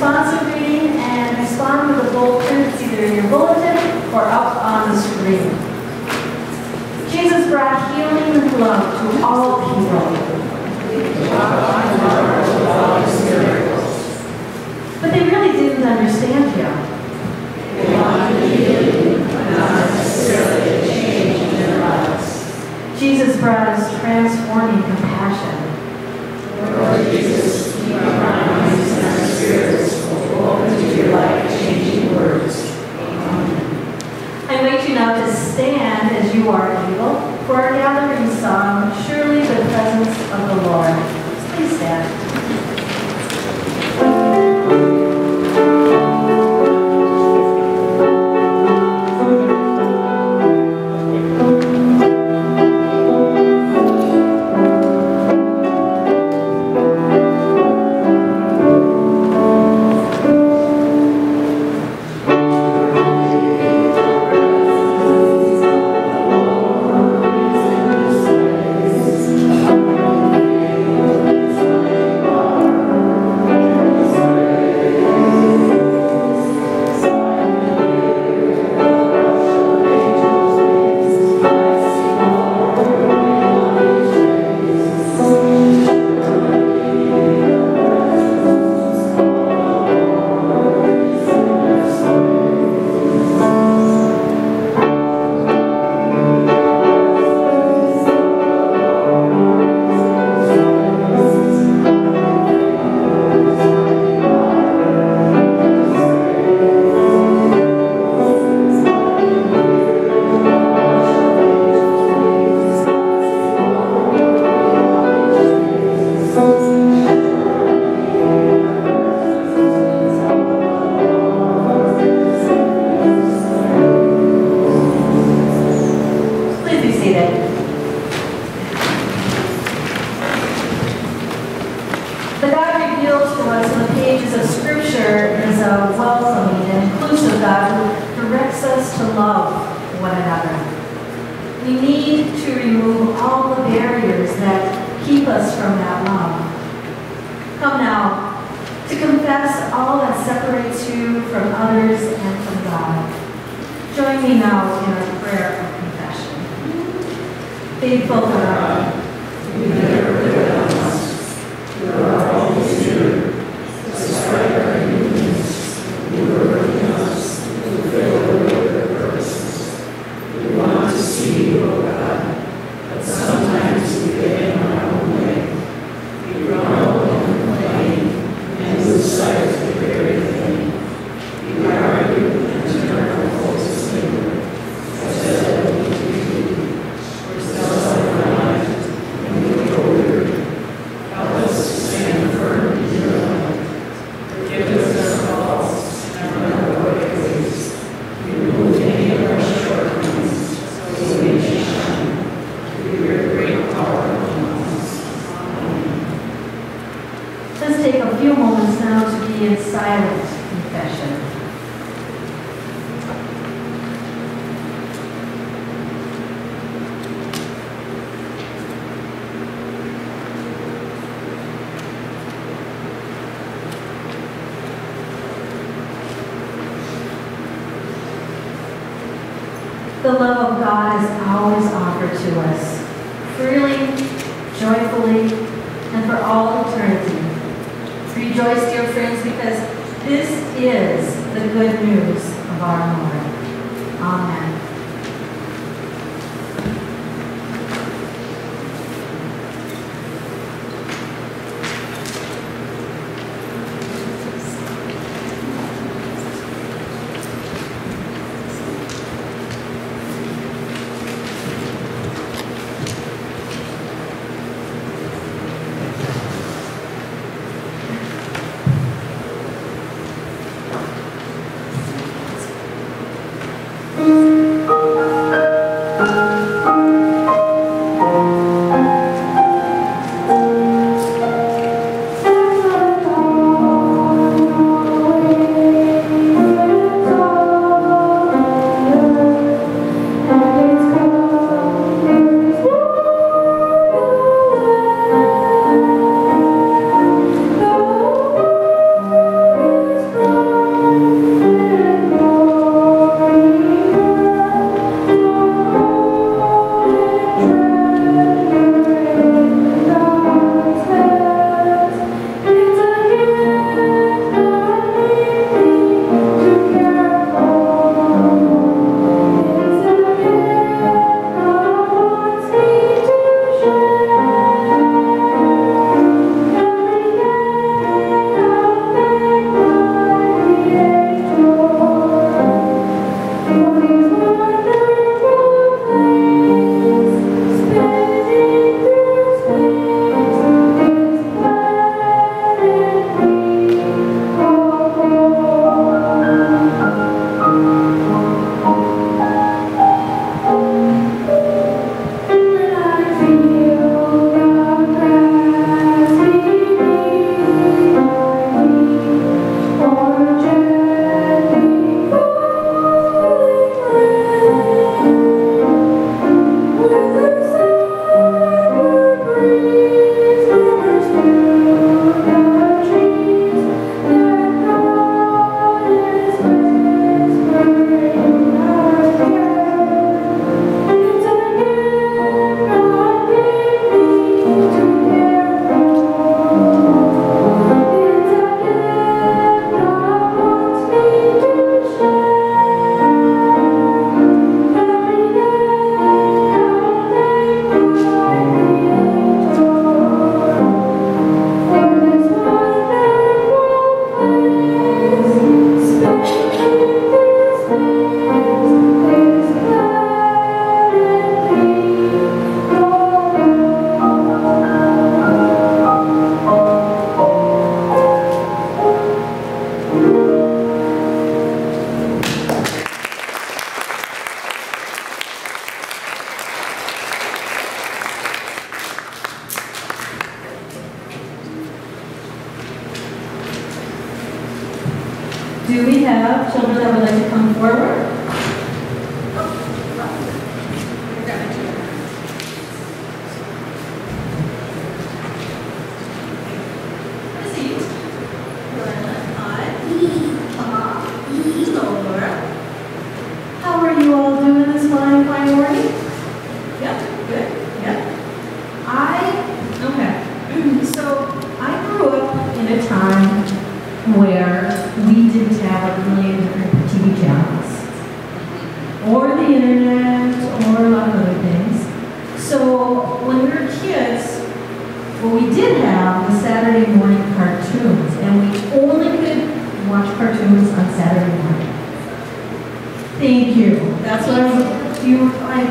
responsive reading and respond with a bold print. It's either in your bulletin or up on the screen. Jesus brought healing and love to all people. But they really didn't understand him. They wanted healing, but not necessarily a change in their lives. Jesus brought us transforming compassion. Lord Jesus, keep our minds and our spirits open to your life-changing words. Amen. I invite you now to stand as you are able for our gathering song, Surely the Presence of the Lord. Please stand. The love of God is always offered to us, freely, joyfully, and for all eternity. Rejoice, dear friends, because this is the good news of our Lord. Amen. Do we have children that would like to come forward? How are you all doing this fine morning? Yep, good. Yep. Okay. So I grew up in a time where we didn't have a million different TV channels, or the internet, or a lot of other things. So when we were kids, what we did have was Saturday morning cartoons, and we only could watch cartoons on Saturday morning. Thank you. That's what I'm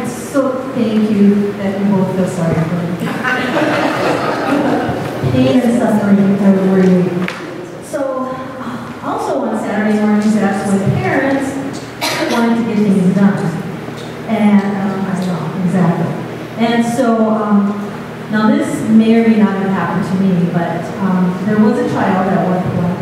so thank you that you both feel sorry for me. Pain and suffering every week. So, also on Saturday mornings, that's when parents wanted to get things done. And, I know, exactly. And so, now this may or may not have happened to me, but there was a child at one point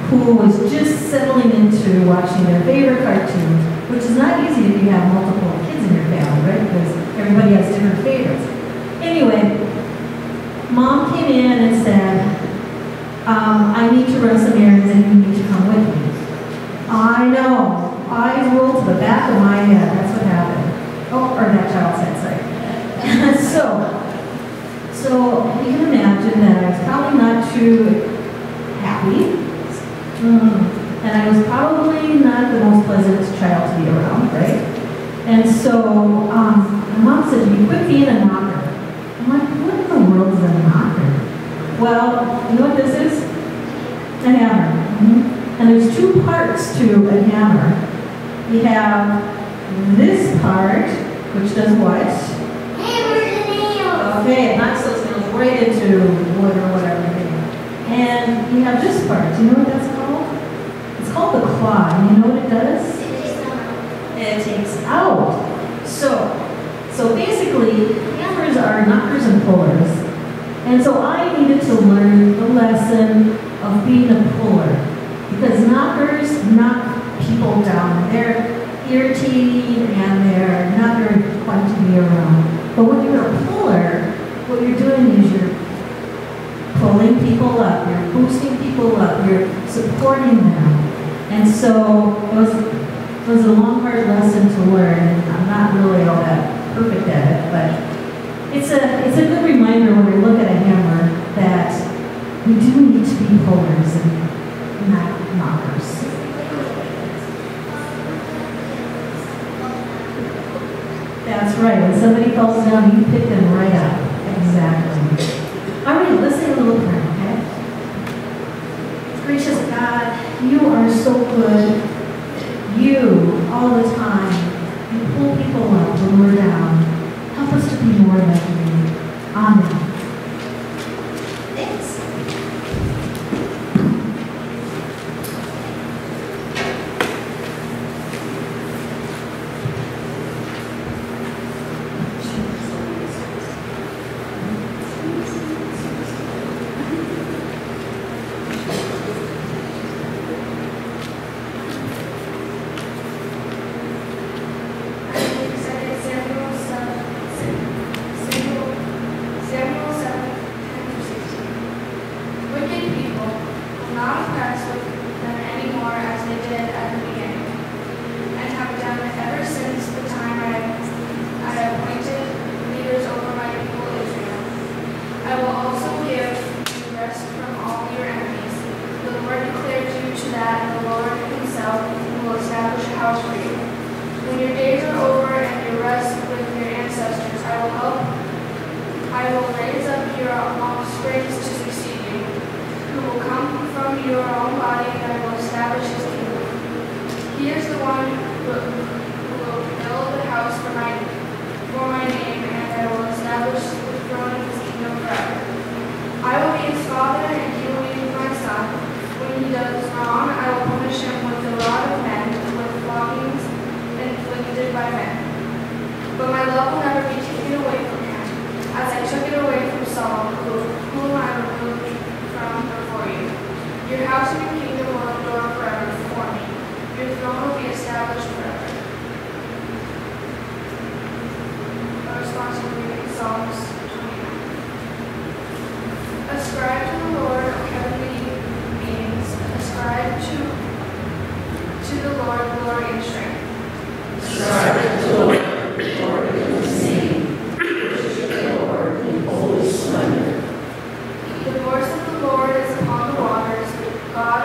who was just settling into watching their favorite cartoons, which is not easy if you have multiple kids in your family, right? Because everybody has different favorites. Anyway, Mom came in and said, I need to run some errands and you need to come with me. I know. Eyes rolled to the back of my head. That's what happened. Oh, or that child said, sorry. So you can imagine that I was probably not too happy. And I was probably not the most pleasant child to be around, right? And so my mom said to me, quit being a knocker. I'm like, what in the world is a knocker? Well, you know what this is? A hammer. And there's two parts to a hammer. We have this part, which does what? Hammers and nails. Okay, it knocks those nails right into wood or whatever. And you have this part. Do you know what that's called? It's called the claw. And you know what it does? It takes out. So basically, hammers are knockers and pullers. And so I needed to learn the lesson of being a puller. Because knockers knock people down. They're irritating and they're not very fun to be around. But when you're a puller, what you're doing is you're pulling people up, you're boosting people up, you're supporting them. And so it was a long, hard lesson to learn, and I'm not really all that perfect at it, but it's a good reminder when we look at a hammer that we do need to be pullers and not knockers. That's right. When somebody falls down, you pick them right up. Exactly. All right, let's say a little prayer, okay? Gracious God, you are so good. You, all the time, you pull people up when we're down. Help us to be more like you. Amen. Thanks. Your house and your kingdom will endure forever for me.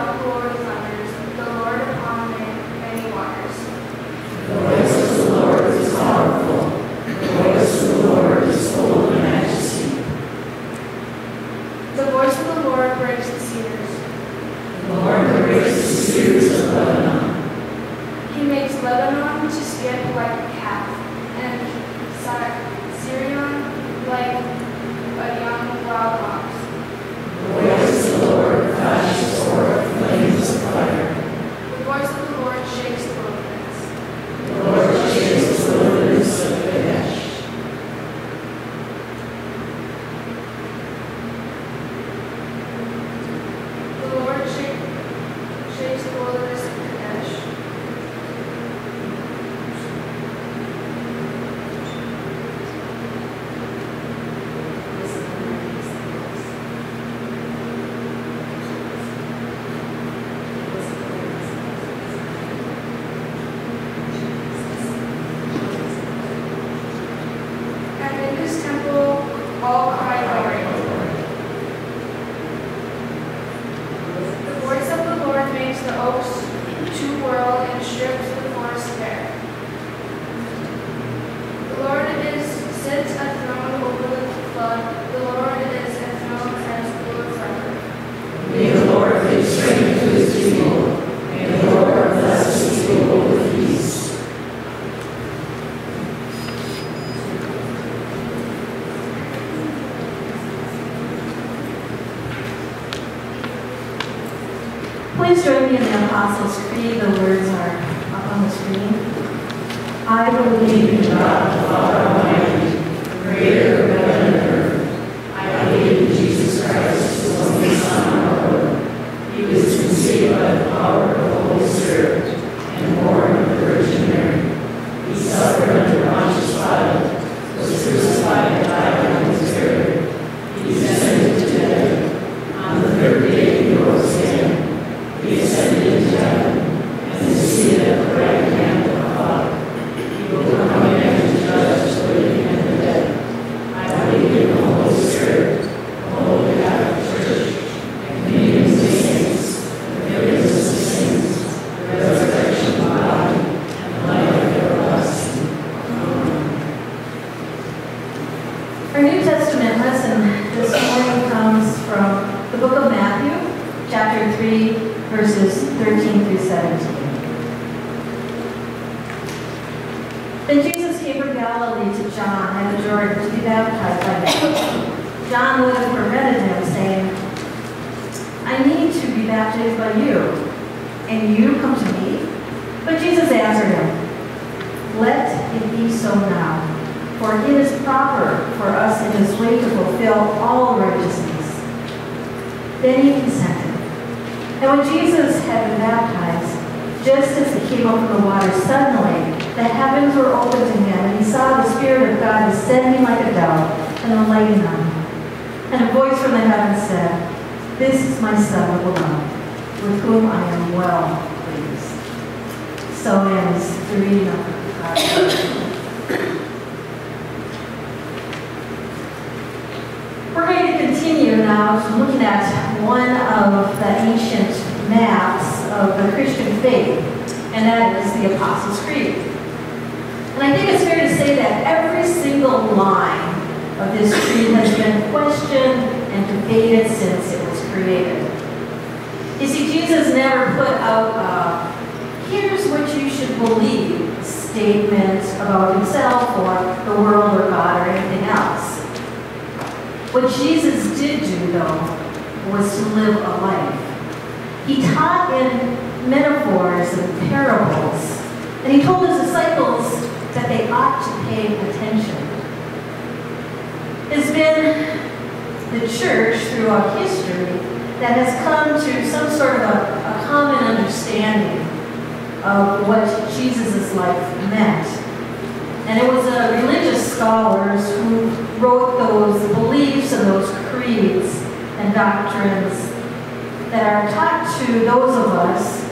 of the Lord thunders, the Lord upon many waters. The voice of the Lord is powerful. The voice of the Lord is full of majesty. The voice of the Lord breaks the cedars. The Lord breaks the cedars of Lebanon. He makes Lebanon to skip like a calf, and Syrian like a young wild ox. The voice of the Lord flashes forth flames of fire. The voice of the Lord shakes the wilderness. The Lord shakes the wilderness of Kadesh. The Lord shakes the wilderness of Kadesh. And in his temple all cry glory. The voice of the Lord makes the oaks to whirl and strips the forest bare. The Lord sits enthroned over the flood. The Lord is enthroned as ruler forever. May the Lord give strength to his people. May the Lord bless his people with peace. Please join me in the Apostles' Creed. The words are up on the screen. I believe in God, the Father Almighty, creator of heaven and earth. I believe in Jesus Christ, his only Son, our Lord. He was conceived by the power of the Holy Spirit and born of the Virgin Mary. He suffered under Pontius Pilate, was crucified and died and was buried. He descended to heaven. On the third day he rose again. He ascended into heaven and is seated at the right hand of the Father. He will come again to judge the living and the dead. I believe in the Holy Spirit, the Holy Catholic Church, and communion of saints, the forgiveness of sins, the resurrection of the body, and the life everlasting. Amen. Our New Testament lesson this morning comes from the book of Matthew, chapter 3, verses 13 through 17. Then Jesus came from Galilee to John at the Jordan to be baptized by him. John would have prevented him, saying, I need to be baptized by you, and you come to me? But Jesus answered him, Let it be so now, for it is proper for us in this way to fulfill all righteousness. Then he consented. And when Jesus had been baptized, just as he came up from the water, suddenly the heavens were opened to him, and he saw the Spirit of God descending like a dove and alighting on him. And a voice from the heavens said, This is my Son, the beloved, with whom I am well pleased. So ends the reading of God's word. We're going to continue now looking at one of the ancient maps of the Christian faith, and that is the Apostles' Creed. And I think it's fair to say that every single line of this creed has been questioned and debated since it was created. You see, Jesus never put out here's what you should believe statement about himself or the world or God or anything else. What Jesus did do, though, was to live a life. He taught in metaphors and parables, and he told his disciples that they ought to pay attention. It's been the church throughout history that has come to some sort of a common understanding of what Jesus' life meant. And it was religious scholars who wrote those beliefs and those creeds and doctrines that are taught to those of us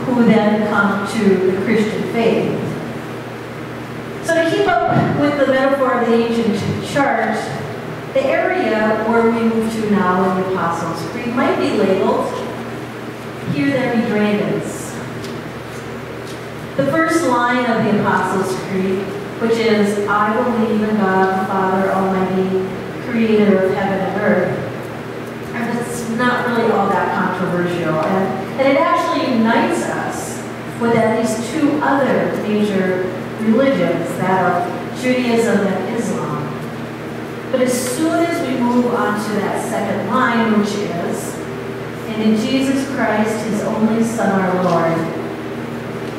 who then come to the Christian faith. So to keep up with the metaphor of the ancient church, the area where we move to now in the Apostles' Creed might be labeled Hear there be dragons. The first line of the Apostles' Creed, which is, I believe in God, the Father Almighty, creator of heaven and earth, and it's not really all that controversial. And it actually unites us with at least two other major religions, that of Judaism and Islam. But as soon as we move on to that second line, which is, and in Jesus Christ, his only Son, our Lord,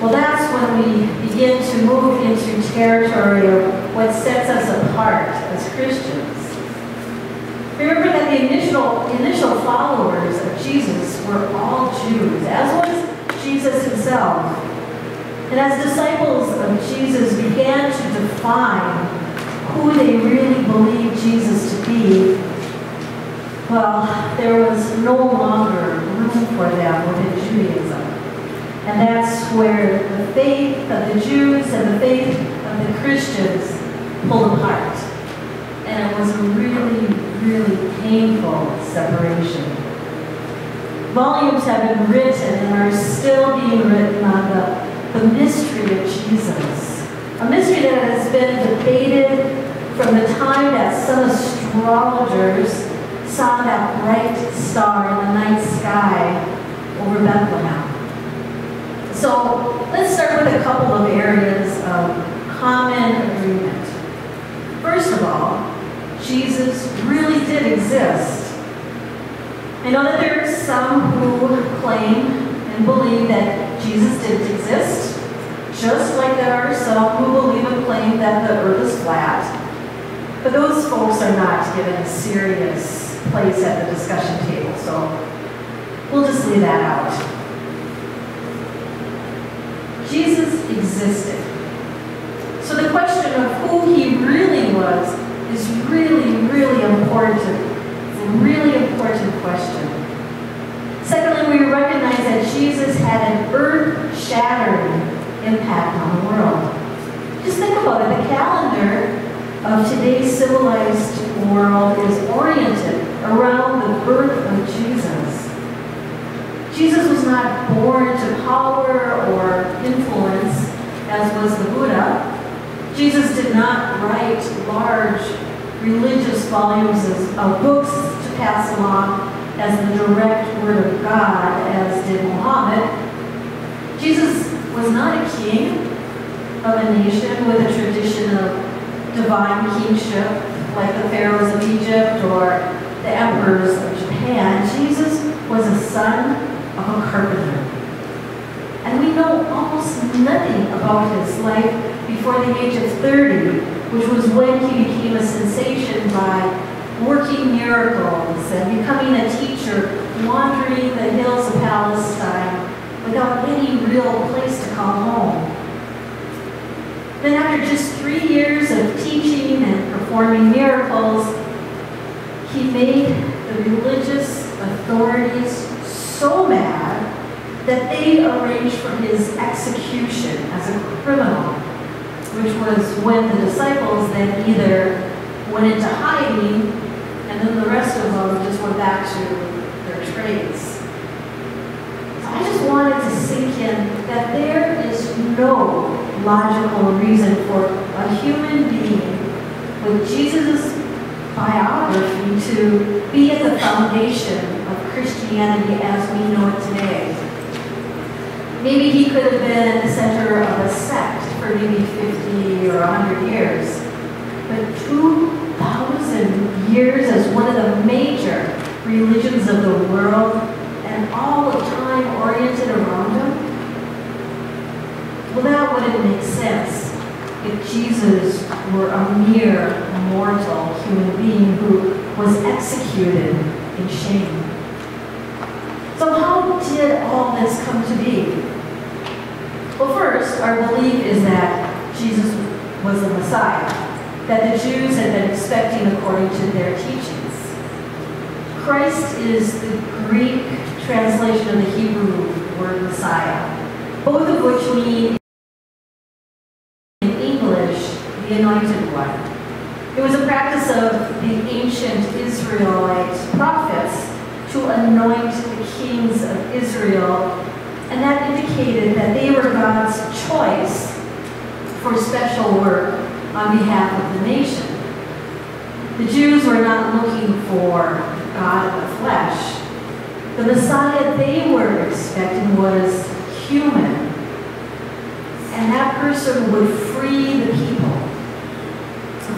well, that's when we begin to move into territory of what sets us apart as Christians. Remember that the initial followers of Jesus were all Jews, as was Jesus himself. And as disciples of Jesus began to define who they really believed Jesus to be, well, there was no longer room for them within Judaism. And that's where the faith of the Jews and the faith of the Christians pulled apart. And it was a really, really painful separation. Volumes have been written and are still being written on the mystery of Jesus. A mystery that has been debated from the time that some astrologers saw that bright star in the night sky over Bethlehem. So let's start with a couple of areas of common agreement. First of all, Jesus really did exist. I know that there are some who claim and believe that Jesus didn't exist, just like there are some who believe and claim that the earth is flat. But those folks are not given a serious place at the discussion table, so we'll just leave that out. Jesus existed. So the question of who he really was is really, really important. It's a really important question. Secondly, we recognize that Jesus had an earth-shattering impact on the world. Just think about it. The calendar of today's civilized world is oriented around the birth of Jesus. Jesus was not born to power or influence, as was the Buddha. Jesus did not write large religious volumes of books to pass along as the direct word of God, as did Muhammad. Jesus was not a king of a nation with a tradition of divine kingship like the pharaohs of Egypt or the emperors of Japan. Jesus was a son of a carpenter. And we know almost nothing about his life before the age of 30, which was when he became a sensation by working miracles and becoming a teacher, wandering the hills of Palestine without any real place to call home. Then after just 3 years of teaching and performing miracles, he made the religious authorities so mad that they arranged for his execution as a criminal, which was when the disciples then either went into hiding and then the rest of them just went back to their trades. So I just wanted to sink in that there is no logical reason for a human being with Jesus' biography to be at the foundation of Christianity as we know it today. Maybe he could have been the center of a sect for maybe 50 or 100 years. But 2,000 years as one of the major religions of the world and all of time oriented around him? Well, that wouldn't make sense if Jesus were a mere mortal human being who was executed in shame. So how did all this come to be? Well, first, our belief is that Jesus was the Messiah, that the Jews had been expecting according to their teachings. Christ is the Greek translation of the Hebrew word Messiah, both of which mean in English, the anointed one. It was a practice of the ancient Israelite prophets to anoint the kings of Israel, and that indicated that they were God's choice for special work on behalf of the nation. The Jews were not looking for God of the flesh. The Messiah they were expecting was human, and that person would free the people.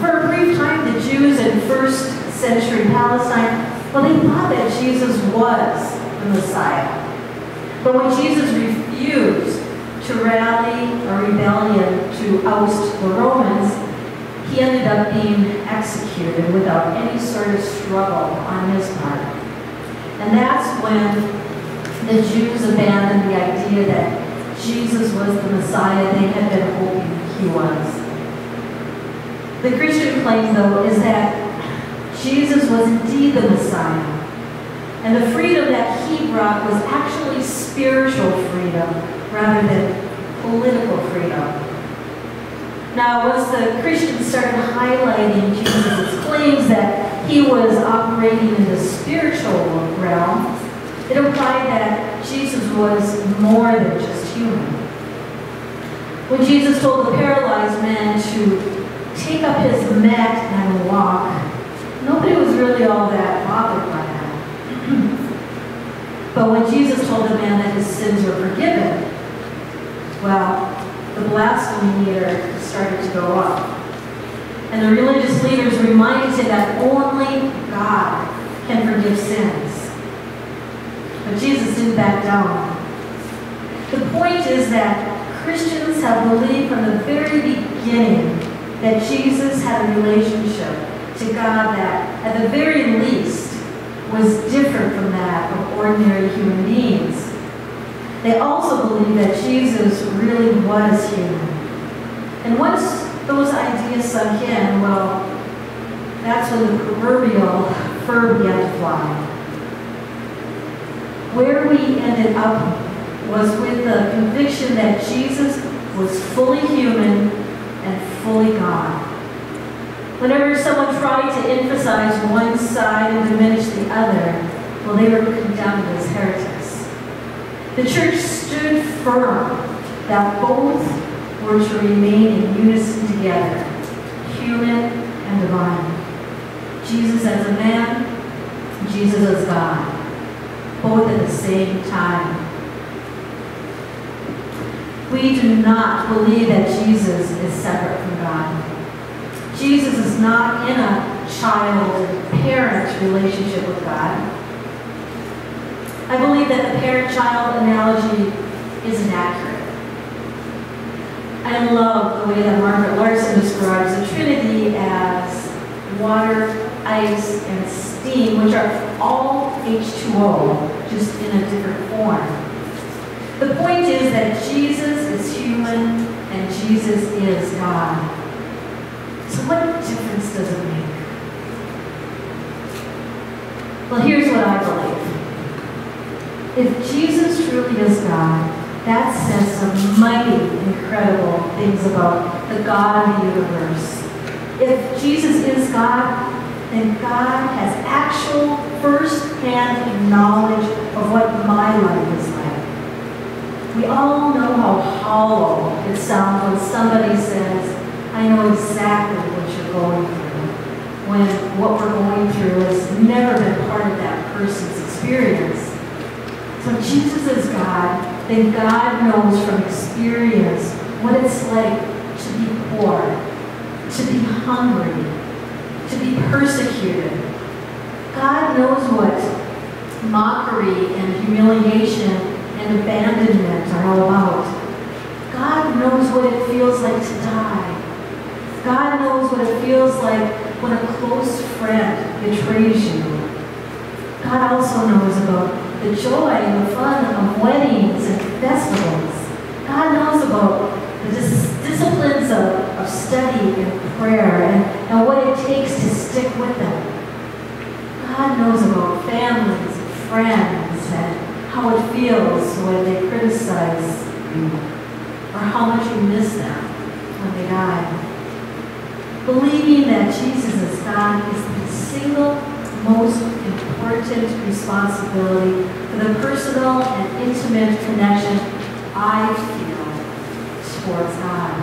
For a brief time, the Jews in first century Palestine, well, they thought that Jesus was the Messiah. But when Jesus refused to rally a rebellion to oust the Romans, he ended up being executed without any sort of struggle on his part. And that's when the Jews abandoned the idea that Jesus was the Messiah they had been hoping he was. The Christian claim, though, is that Jesus was indeed the Messiah. And the freedom that he brought was actually spiritual freedom rather than political freedom. Now, once the Christians started highlighting Jesus' claims that he was operating in the spiritual realm, it implied that Jesus was more than just human. When Jesus told the paralyzed man to take up his mat and walk, nobody was really all that bothered by that. But when Jesus told the man that his sins were forgiven, well, the blasphemy meter started to go up. And the religious leaders reminded him that only God can forgive sins. But Jesus didn't back down. The point is that Christians have believed from the very beginning that Jesus had a relationship to God that, at the very least, was different from that of ordinary human beings. They also believed that Jesus really was human. And once those ideas sunk in, well, that's when the proverbial fur began to fly. Where we ended up was with the conviction that Jesus was fully human and fully God. Whenever someone tried to emphasize one side and diminish the other, well, they were condemned as heretics. The church stood firm that both were to remain in unison together, human and divine. Jesus as a man, Jesus as God, both at the same time. We do not believe that Jesus is separate from God. Jesus is not in a child-parent relationship with God. I believe that the parent-child analogy is inaccurate. I love the way that Margaret Larson describes the Trinity as water, ice, and steam, which are all H2O, just in a different form. The point is that Jesus is human and Jesus is God. So what difference does it make? Well, here's what I believe. If Jesus truly is God, that says some mighty, incredible things about the God of the universe. If Jesus is God, then God has actual first-hand knowledge of what my life is like. We all know how hollow it sounds when somebody says, I know exactly what you're going through, when what we're going through has never been part of that person's experience. So if Jesus is God, then God knows from experience what it's like to be poor, to be hungry, to be persecuted. God knows what mockery and humiliation and abandonment are all about. God knows what it feels like to die. God knows what it feels like when a close friend betrays you. God also knows about the joy and the fun of weddings and festivals. God knows about the disciplines of study and prayer and what it takes to stick with them. God knows about families and friends and how it feels when they criticize you or how much you miss them when they die. Believing that Jesus is God is the single most important responsibility for the personal and intimate connection I feel towards God.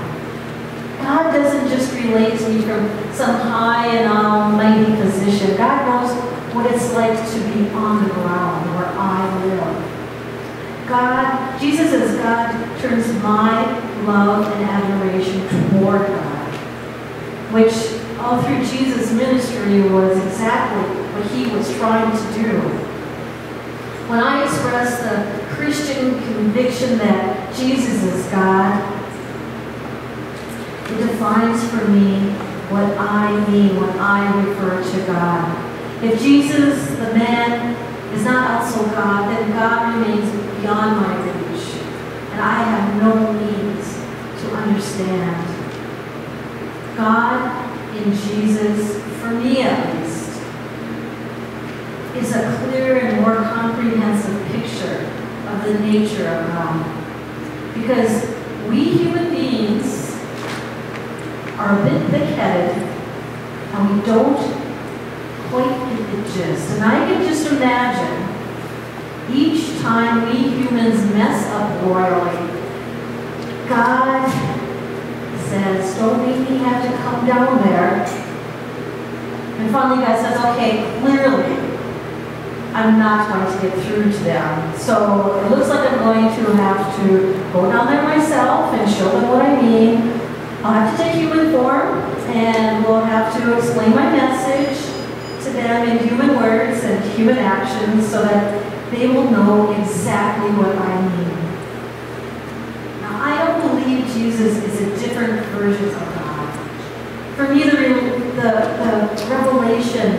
God doesn't just relate to me from some high and almighty position. God knows what it's like to be on the ground where I live. God, Jesus as God, turns my love and admiration toward God, which all through Jesus' ministry was exactly what he was trying to do. When I express the Christian conviction that Jesus is God, it defines for me what I mean when I refer to God. If Jesus, the man, is not also God, then God remains beyond my reach, and I have no means to understand. God in Jesus, for me at least, is a clear and more comprehensive picture of the nature of God. Because we human beings are a bit thick-headed, and we don't quite get the gist. And I can just imagine each time we humans mess up royally, God says, don't make me have to come down there. And finally God says, okay, clearly I'm not going to get through to them. So it looks like I'm going to have to go down there myself and show them what I mean. I'll have to take human form, and we'll have to explain my message to them in human words and human actions so that they will know exactly what I mean. Now, I don't believe Jesus is a different version of God. For me, the revelation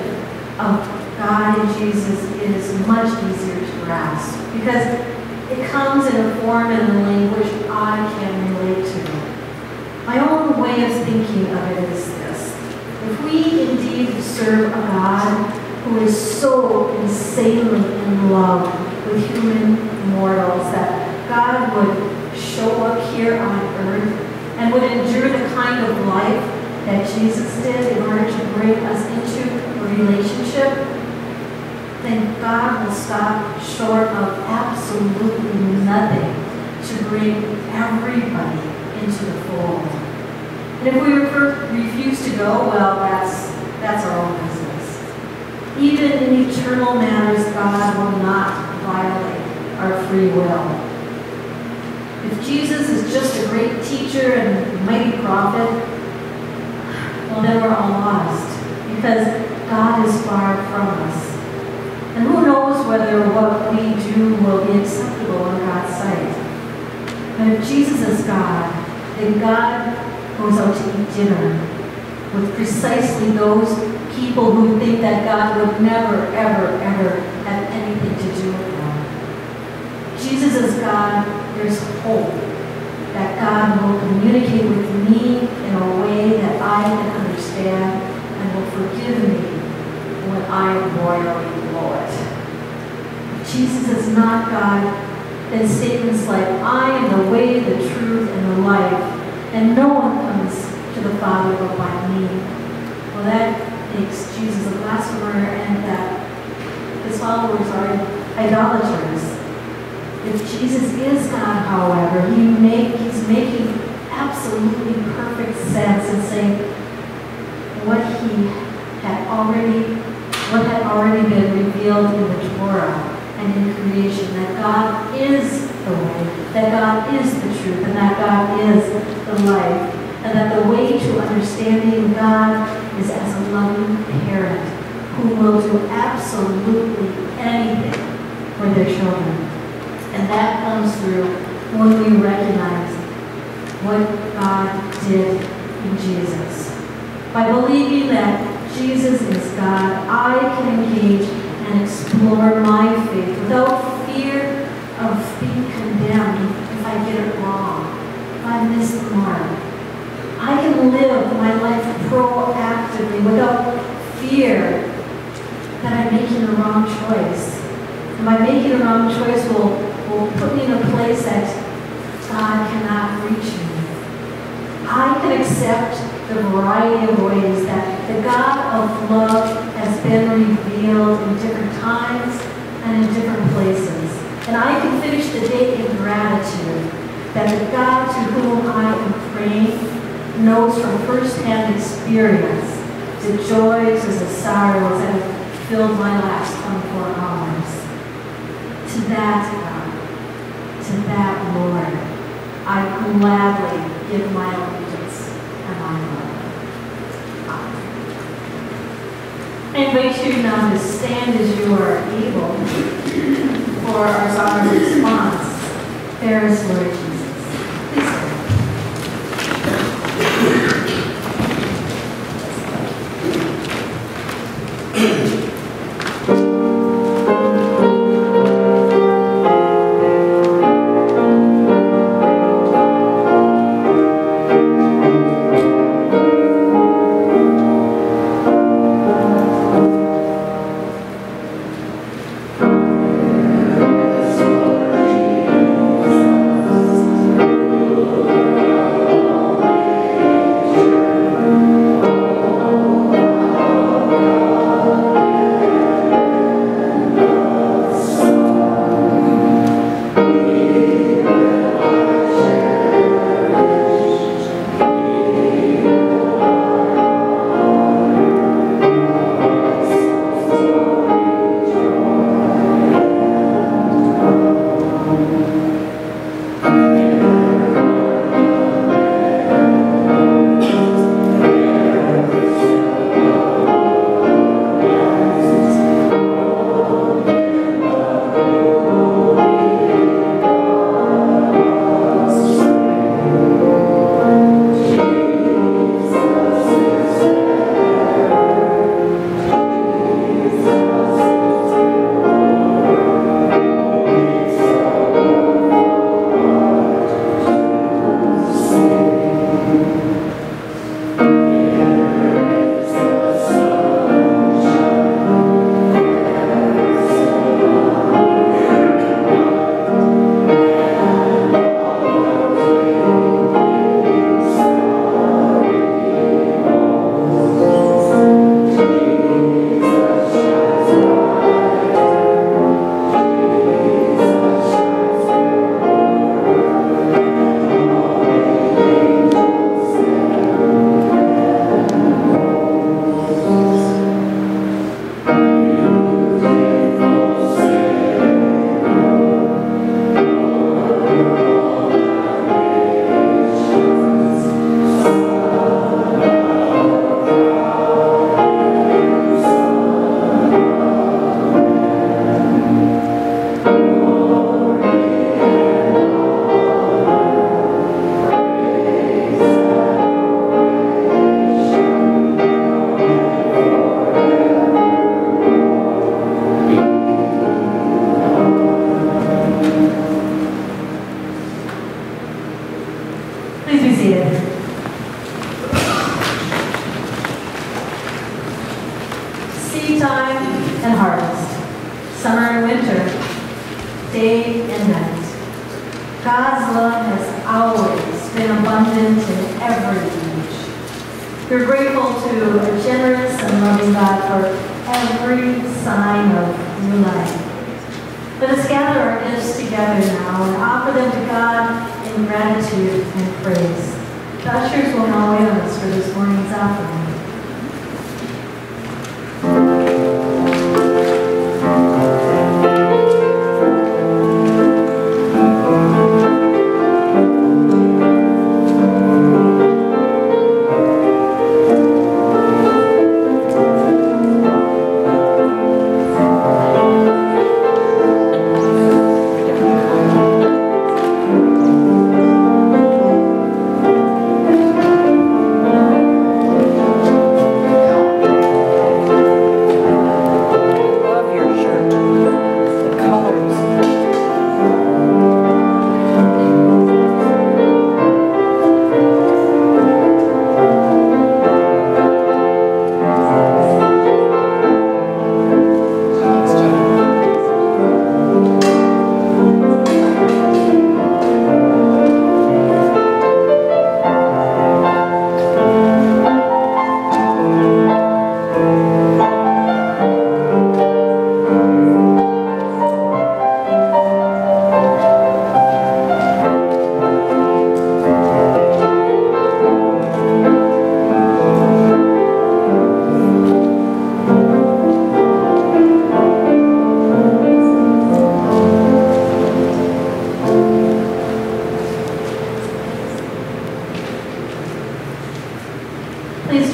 of God in Jesus is much easier to grasp because it comes in a form and a language I can relate to. My own way of thinking of it is this. If we indeed serve a God who is so insanely in love with human mortals that God would show up here on earth and would endure the kind of life that Jesus did in order to bring us into a relationship, then God will stop short of absolutely nothing to bring everybody into the fold. And if we refuse to go, well, that's our own business. Even in eternal matters, God will not violate our free will. If Jesus is just a great teacher and mighty prophet, well, then we're all lost because God is far from us. And who knows whether what we do will be acceptable in God's sight. But if Jesus is God, then God goes out to eat dinner with precisely those people who think that God would never, ever, ever have anything to do with them. Jesus is God, there's hope that God will communicate with me in a way that I can understand and will forgive me when I royally blow it. If Jesus is not God, then statements like, I am the way, the truth, and the life, and no one comes to the Father but by me. Well, that makes Jesus a blasphemer and that his followers are idolaters. If Jesus is God, however, he's making absolutely perfect sense in saying what had already been revealed in the Torah and in creation, that God is the way, that God is the truth, and that God is the life, and that the way to understanding God is as a loving parent who will do absolutely anything for their children. And that comes through when we recognize what God did in Jesus. By believing that Jesus is God, I can engage and explore my faith without fear of being condemned if I get it wrong, if I miss the mark. I can live my life proactively without fear that I'm making the wrong choice. And by making the wrong choice will put me in a place that God cannot reach me. I can accept the variety of ways that The God of love has been revealed in different times and in different places. And I can finish the day in gratitude that the God to whom I am praying knows from firsthand experience the joys and the sorrows that have filled my last 24 hours. To that God, to that Lord, I gladly give my allegiance and my love. Amen. I invite you now to stand as you are able for our song of response. There is Lord Jesus. Please stand. Seed time and harvest, summer and winter, day and night. God's love has always been abundant in every age. We're grateful to a generous and loving God for every sign of new life. Let us gather our gifts together now and offer them to God in gratitude and praise. The ushers will now wait on us for this morning's offering. Thank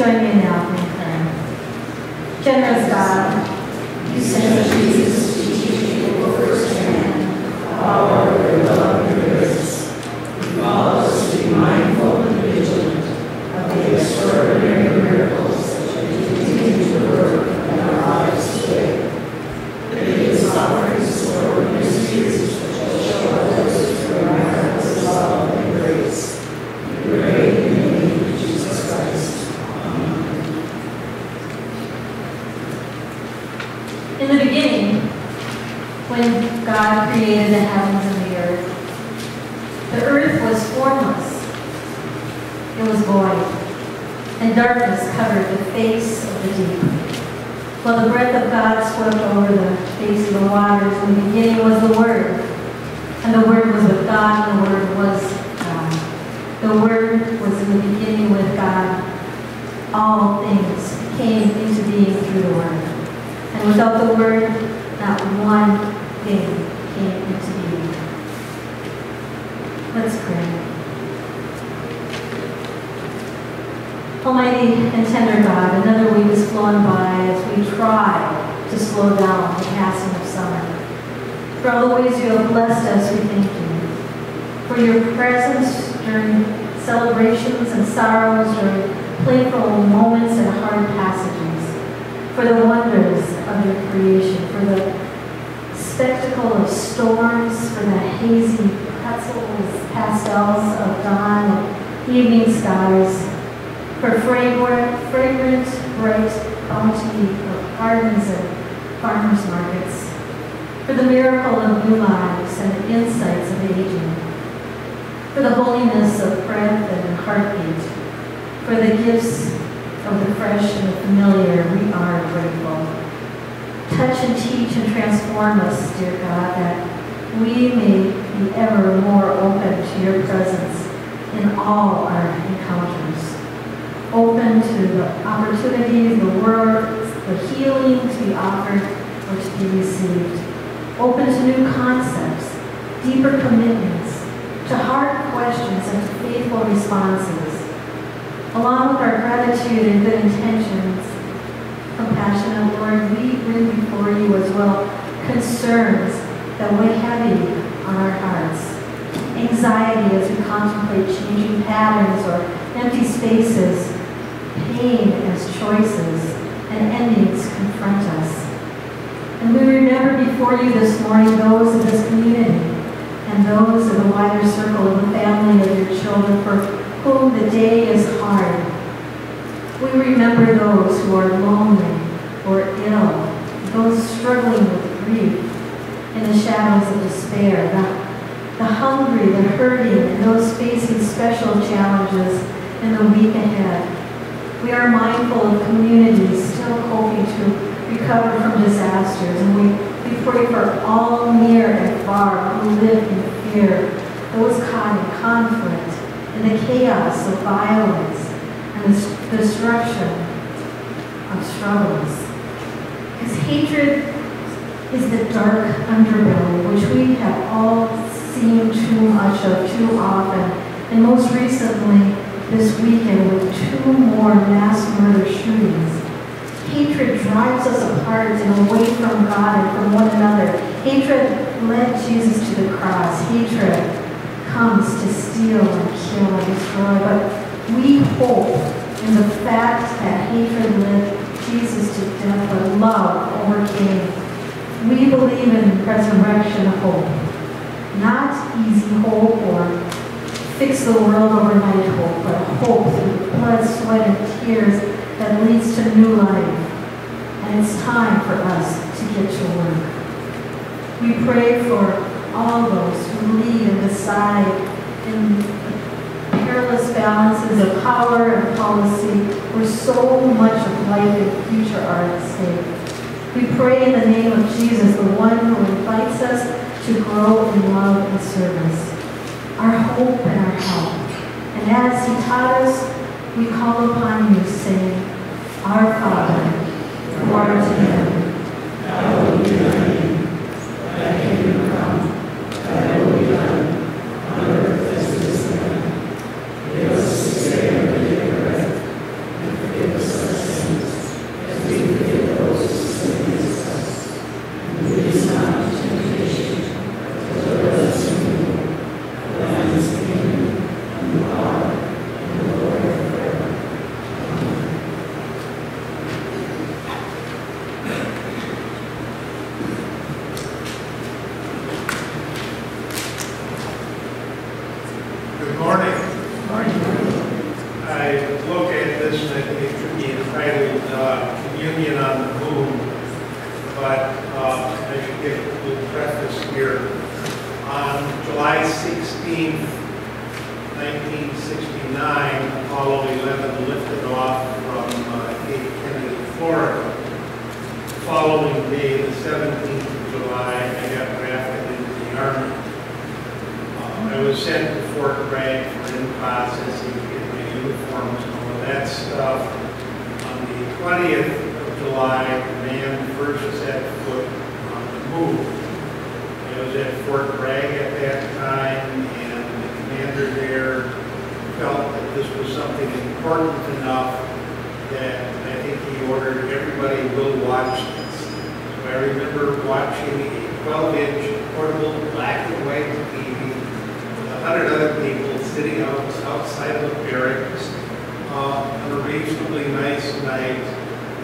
join me in the opening prayer. Generous God, You sent Jesus to teach people firsthand the power of your love and grace. You call us to be mindful and vigilant of the extraordinary miracles that you continue to work in our lives today. These offerings, Lord, mysteries that shall show others your miraculous love and grace. We pray in the name of Jesus Christ. Amen. in the beginning, when God created the heavens and the earth was formless. It was void, and darkness covered the face of the deep. While the breath of God swept over the face of the waters, in the beginning was the Word, and the Word was with God, and the Word was God. The Word was in the beginning with God. All things came into being through the Word. And without the Word, not one thing came into being. Let's pray. Almighty and tender God, another week has flown by as we try to slow down the passing of summer. For all the ways you have blessed us, we thank you. For your presence during celebrations and sorrows, during playful moments and hard passages. For the wonders of your creation, for the spectacle of storms, for the hazy pretzels, pastels of dawn and evening skies, for fragrant, bright bounty of gardens and farmers' markets, for the miracle of new lives and the insights of aging, for the holiness of breath and heartbeat, for the gifts of the fresh and the familiar, we are grateful. Touch and teach and transform us, dear God, that we may be ever more open to your presence in all our encounters. Open to the opportunities, the words, the healing to be offered or to be received. Open to new concepts, deeper commitments, to hard questions and to faithful responses. Along with our gratitude and good intentions, compassionate Lord, we bring before you as well concerns that weigh heavy on our hearts. Anxiety as we contemplate changing patterns or empty spaces, pain as choices and endings confront us. And we remember before you this morning those of this community and those of the wider circle of the family of your children for whom the day is hard. We remember those who are lonely or ill, those struggling with grief in the shadows of despair, the hungry, the hurting, and those facing special challenges in the week ahead. We are mindful of communities still hoping to recover from disasters, and we pray for all near and far who live in fear, those caught in conflict, in the chaos of violence, and the destruction of struggles. Because hatred is the dark underbelly, which we have all seen too much of too often, and most recently this weekend with 2 more mass murder shootings. Hatred drives us apart and away from God and from one another. Hatred led Jesus to the cross. Hatred comes to steal and kill and destroy, but we hope in the fact that hatred led Jesus to death, but love overcame. We believe in resurrection hope, not easy hope or fix the world overnight hope, but hope through blood, sweat, and tears that leads to new life. And it's time for us to get to work. We pray for all those who lead and decide in perilous balances of power and policy where so much of life and future are at stake. We pray in the name of Jesus, the one who invites us to grow in love and service, our hope and our help. And as he taught us, we call upon you, saying, Our Father, who art in heaven, hallowed be thy name. Thy kingdom come, thy will be done, on earth as it is in heaven. Give us this day our daily bread, and forgive us Good morning. I look at this and I think it should be entitled Communion on the Moon, but I should give a little preface here. On July 16th, 1969, Apollo 11 lifted off from Cape Kennedy, Florida. The following day, the 17th of July, I got drafted into the Army. I was sent to Fort Bragg for in-processing, getting my uniforms and all of that stuff. On the 20th of July, man first set foot on the moon. I was at Fort Bragg at that time, and the commander there felt that this was something important enough that I think he ordered everybody will watch this. So I remember watching a 12-inch portable black and white TV. 100 other people sitting outside of the barracks on a reasonably nice night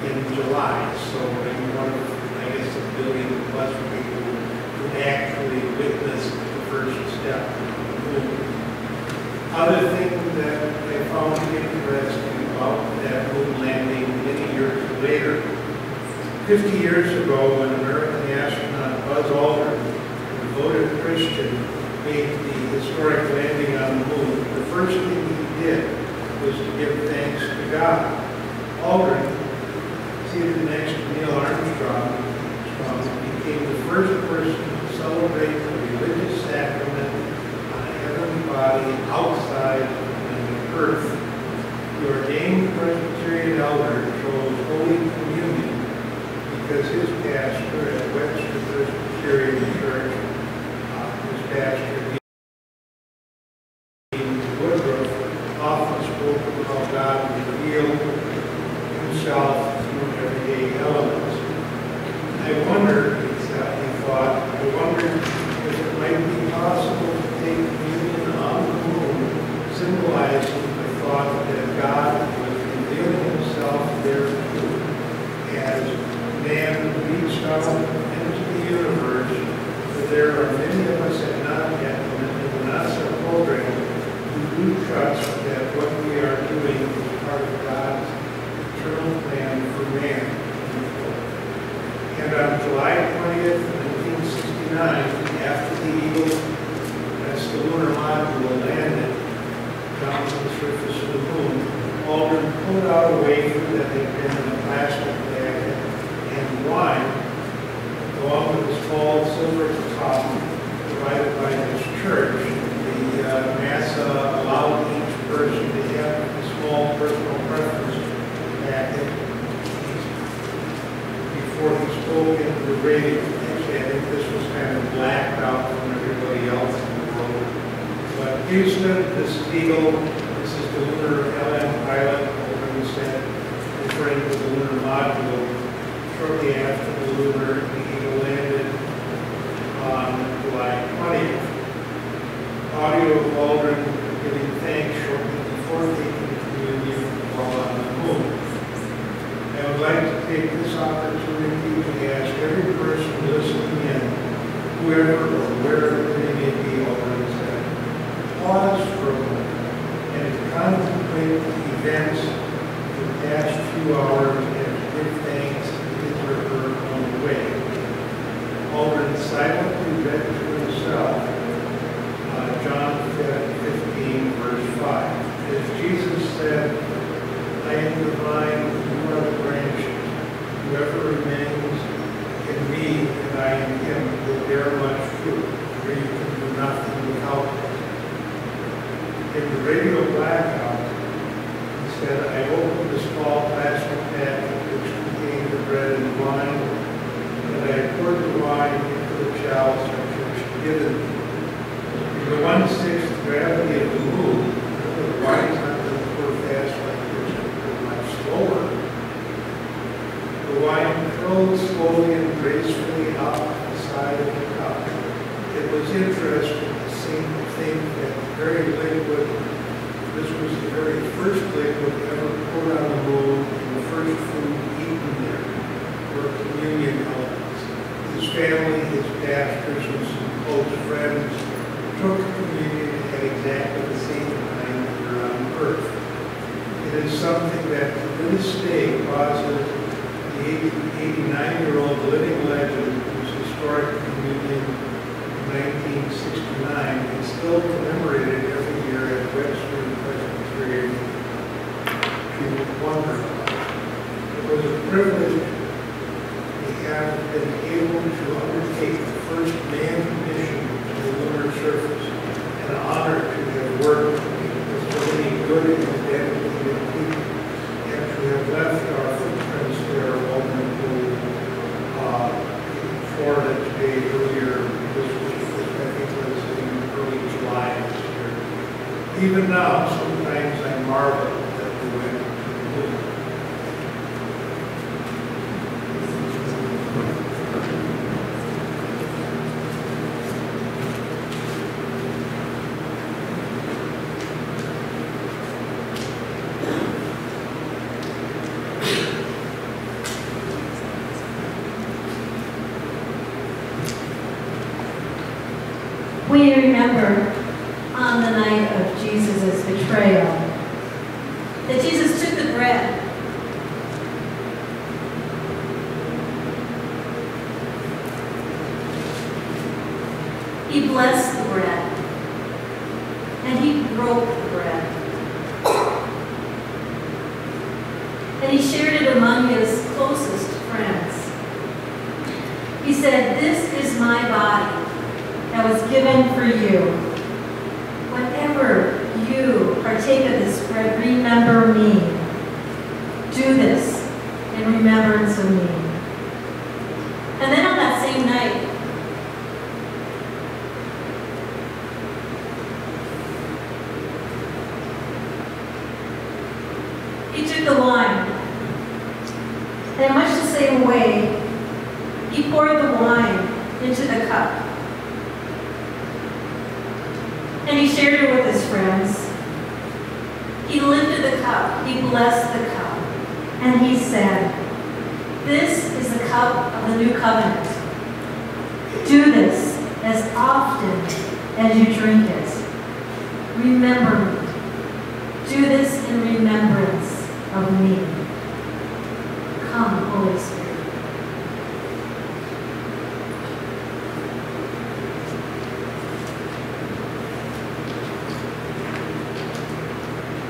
in July. So I'm one of, I guess, a billion plus people who actually witnessed the first step of the moon. Other thing that I found interesting about that moon landing many years later, 50 years ago when American astronaut Buzz Aldrin, a devoted Christian, made the historic landing on the moon, the first thing he did was to give thanks to God. Aldrin, seated next to Neil Armstrong, became the first person to celebrate the religious sacrament on a heavenly body outside of the earth. The ordained Presbyterian elder chose Holy Communion because his pastor at Webster Presbyterian Church, Pastor Woodruff, often spoke of how God revealed himself through everyday elements. I wondered, he thought, if it might be possible to take communion on the moon, symbolizing the thought that God was revealing himself there too, as man reached out into the universe. There are many of us that not yet in the NASA program who do trust that what we are doing is part of God's eternal plan for man. And on July 20th, 1969, after the Eagle, that's the lunar module, landed down to the surface of the moon, Aldrin pulled out a wafer that had been in a plastic bag and wine, along with a small silver top provided by this church. The NASA allowed each person to have a small personal preference packet before he spoke into the radio. Actually, I think this was kind of blacked out from everybody else in the world. But Houston, this is Eagle, this is the lunar LM pilot, Aldrin said, referring to the lunar module. Shortly after the lunar Eagle landed on July 20th. Audio of Aldrin giving thanks shortly before taking communion while on the moon. I would like to take this opportunity to ask every person listening in, whoever or wherever they may be, Aldrin said, pause for a moment and contemplate the events of the past few hours and give thanks to his or her own way. Aldrin silently read to himself John 15, verse 5. As Jesus said, I am the vine, you are the branches. Whoever remains in me and I in him will bear much fruit, for you can do nothing without me. In the radio blackout, he said, I opened the small plastic packet which contained the bread and wine, and I poured the wine into the chalice which was given me. In the 1/6 gravity of the moon, the wine's not going to pour fast like this, it will go much slower. The wine flowed slowly and gracefully up the side of the cup. It was interesting to think that very liquid, this was the very first liquid ever poured on the moon and the first food eaten there were communion elements. His family, his pastors, and some close friends took communion at exactly the same is something that to this day causes the 89-year-old living legend, whose historic communion in 1969 is still commemorated every year at Webster Presbyterian to wonder. It was a privilege to have been able to undertake the first manned mission to the lunar surface, an honor to have worked with so many good and dedicated people, and to have left our footprints there a woman who Florida today earlier this week, I think it was in early July this year. Even now, sometimes I marvel that we went to the moon. We remember on the night of Jesus' betrayal that Jesus took the bread. He blessed the bread and he broke the bread. And he shared it among his closest friends. He said, "This is my body that was given for you. Whenever you partake of this bread, remember me. Do this in remembrance of me." And then on that same night, he took the wine, and in much the same way, he poured the wine into the cup. And he shared it with his friends. He lifted the cup, he blessed the cup, and he said, "This is the cup of the new covenant. Do this as often as you drink it. Remember me. Do this in remembrance of me." Come, Holy Spirit.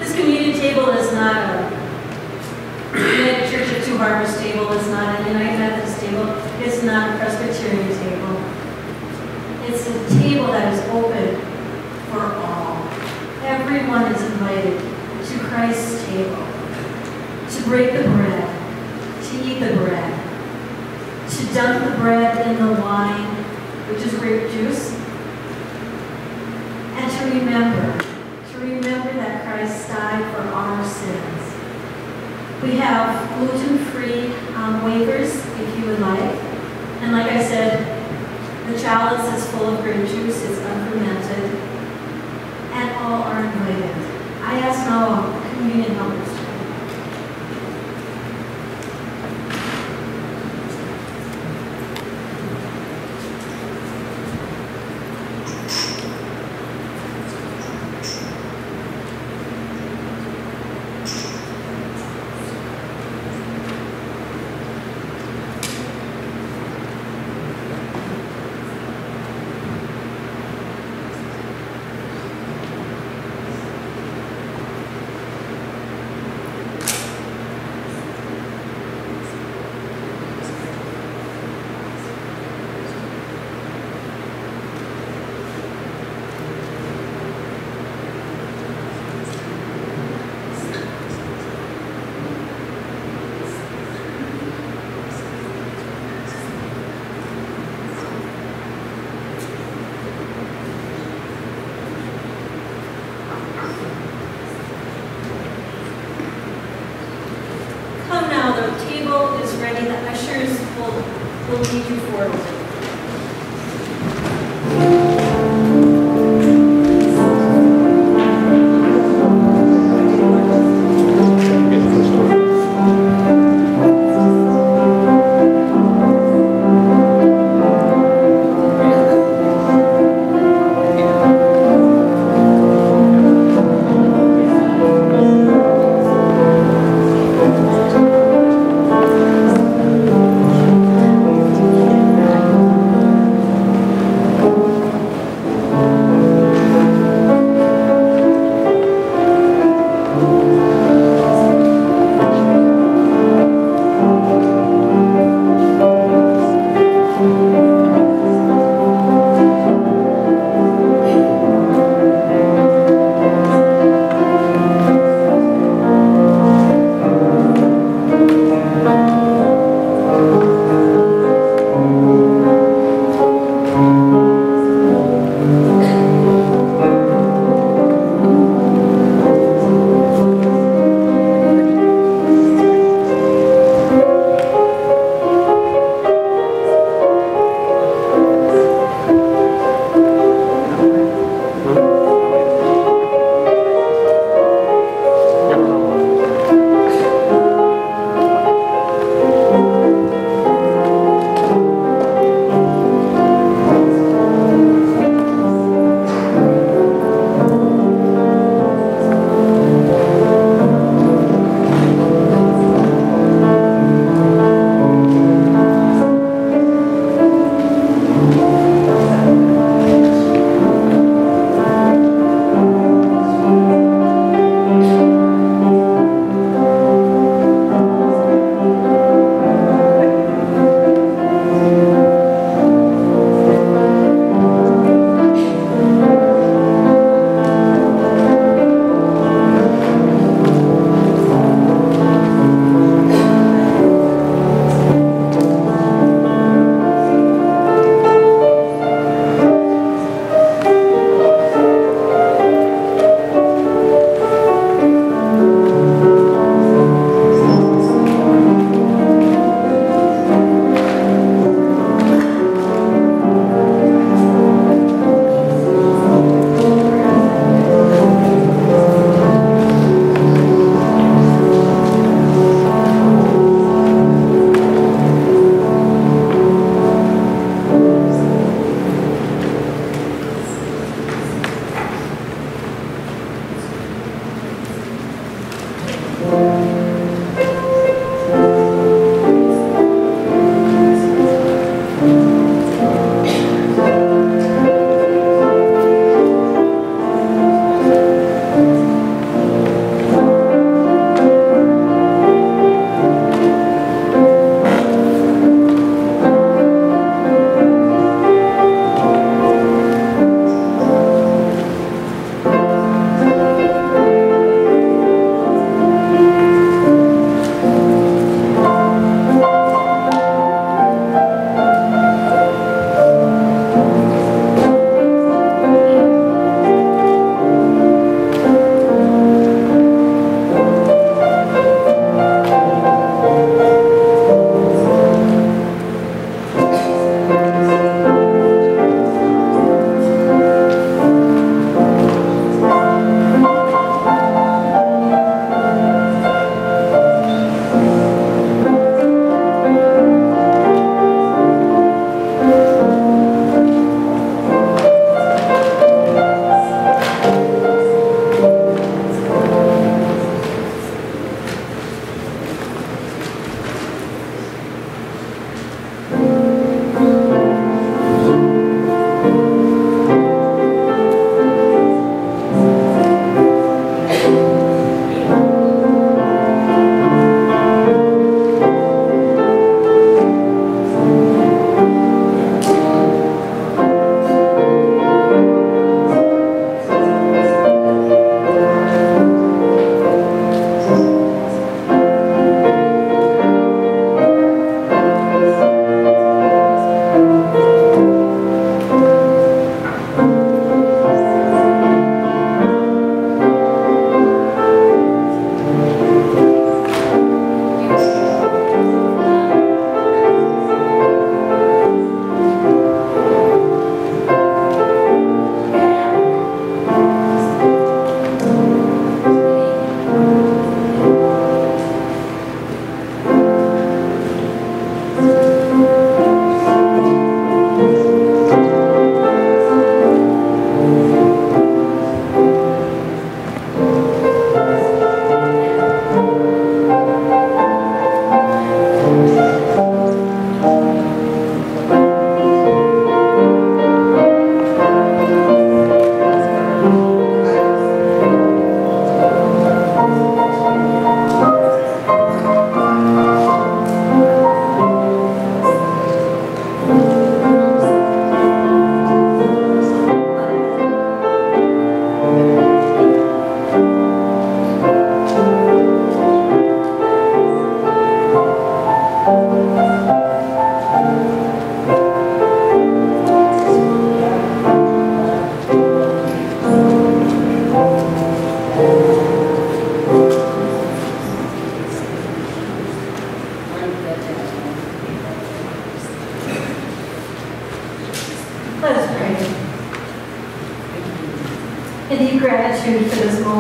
This communion table is not a United Church of Two Harbors table. It's not a United Methodist table. It's not a Presbyterian table. It's a table that is open for all. Everyone is invited to Christ's table to break the bread, to eat the bread, to dunk the bread in the wine, which is grape juice, and to remember that Christ died for our sins. We have gluten-free wafers if you would like. And like I said, the chalice is full of grape juice, it's unfermented, and all are invited. I ask now communion helpers to come. The ushers will lead you forward.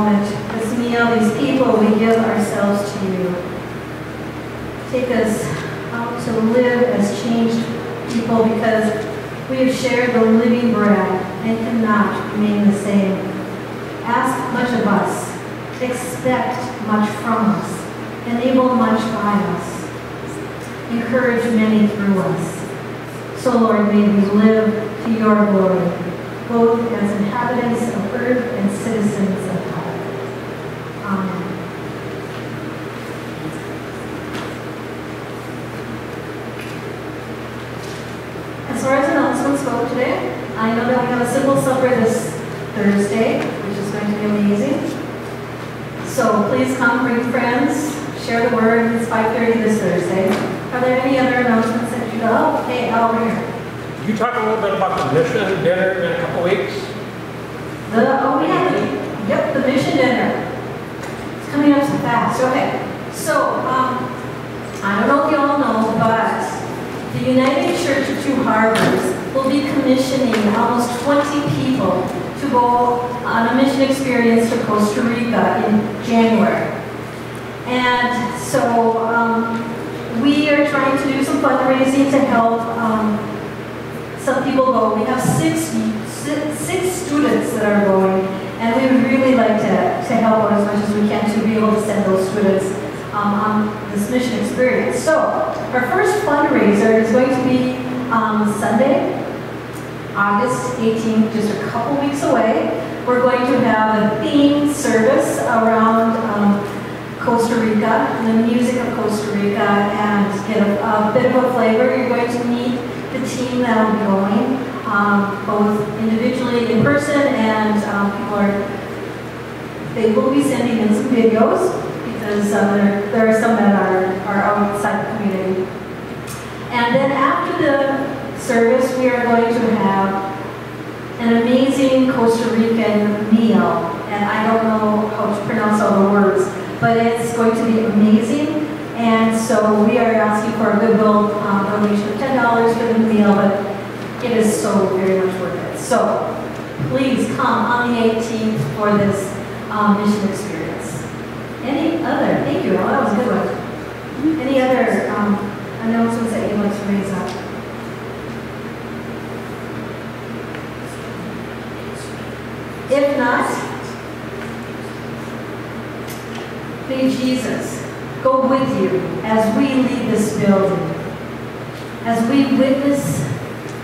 moment, this meal, these people, we give ourselves to you. Take us out to live as changed people because we have shared the living bread and cannot remain the same. Ask much of us, expect much from us, enable much by us, encourage many through us. So Lord, may we live to your glory, both as inhabitants of earth and citizens of heaven. Amen. As far as announcements go today, I know that we have a simple supper this Thursday, which is going to be amazing. So please come, bring friends, share the word. It's 5:30 this Thursday. Are there any other announcements that you know? Okay, Al, over here. You talk a little bit about the mission dinner in a couple weeks. Yep, the mission dinner. It's coming up so fast. Okay, so I don't know if you all know, but the United Church of Two Harbors will be commissioning almost 20 people to go on a mission experience to Costa Rica in January. And so we are trying to do some fundraising to help some people go. We have six students that are going, and we would really like to help out as much as we can to be able to send those students on this mission experience. So our first fundraiser is going to be Sunday, August 18th, just a couple weeks away. We're going to have a themed service around Costa Rica and the music of Costa Rica and get a bit of a flavor. You're going to meet the team that will be going, both individually in person and they will be sending in some videos because there are some that are outside the community. And then after the service, we are going to have an amazing Costa Rican meal. And I don't know how to pronounce all the words, but it's going to be amazing. And so we are asking for a goodwill donation of $10 for the meal, but it is so very much worth it. So please come on the 18th for this mission experience. Any other? Thank you, that was a good one. Any other announcements that you'd like to raise up? If not, may Jesus go with you as we leave this building, as we witness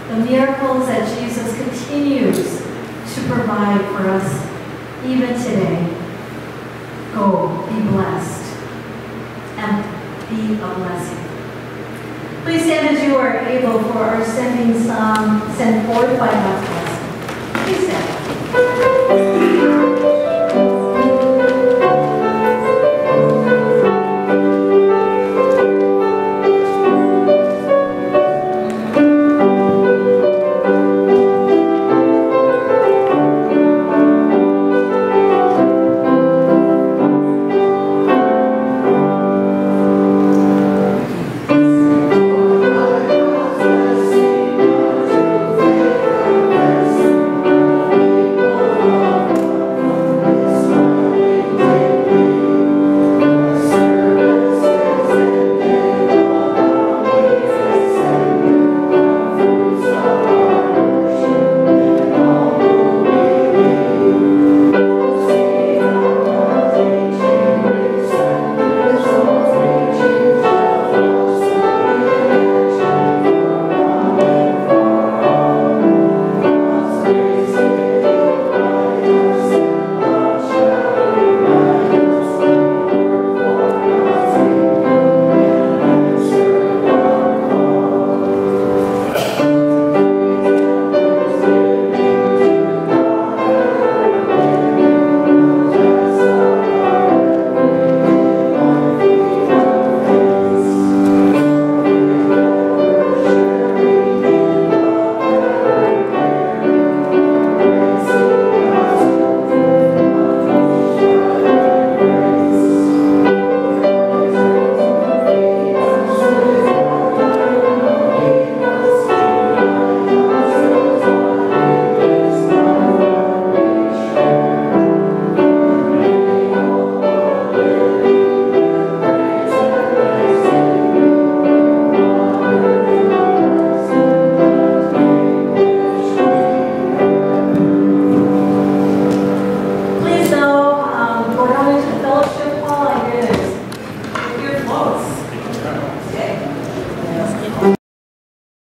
the miracles that Jesus continues to provide for us even today. Go, be blessed, and be a blessing. Please stand as you are able for our sending song, Send Forth by God's Blessing. Please stand.